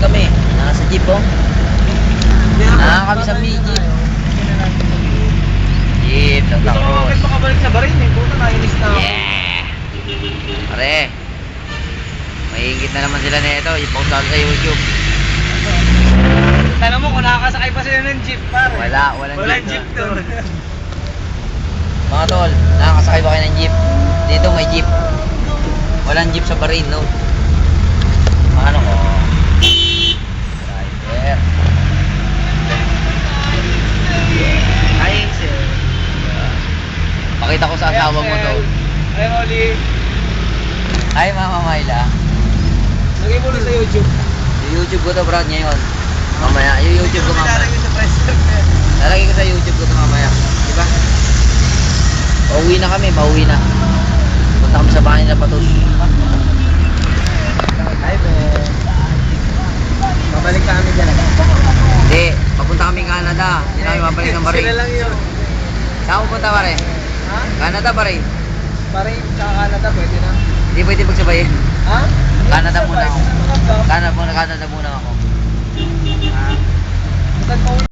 kami. Nasa jeep oh. Kami sa may jeep. Jeep, Gusto ko tatakot. bakit makabalik sa barin eh. Puta, nainis na ako. Yeah! Pare, mahigit na naman sila nito. I-post natin sa YouTube. Tanong mo kung nakakasakay pa sila ng jeep, pare. Walang Walang jeep jeep doon. Mga tol, nakakasakay ba kayo ng jeep? Dito may jeep. Walang jeep sa Bahrain, no? Ano ko? Driver. Ay, sir. Pakita ko sa asawa mo to. Ay, Oli. Hi, Mama Myla. Lagay mo na sa YouTube. YouTube ko to, Brad, ngayon. Mamaya, YouTube ko mamaya. Lalagay sa press. Lalagay ko sa YouTube ko to mamaya. Diba? Pauwi na kami, pauwi na. Punta kami sa bahay nila Patos. Hi, Ben. Babalik kami dyan. Hindi, papunta kami Canada. Hindi namin mabalik ng Bahrain. Sila lang yun. Saan pupunta pa rin? Ha? Canada pa rin. Bahrain, tsaka Canada, pwede na. Hindi pwede magsabayin. Ha? Canada muna ako. Canada. Canada muna ako. Bukan pa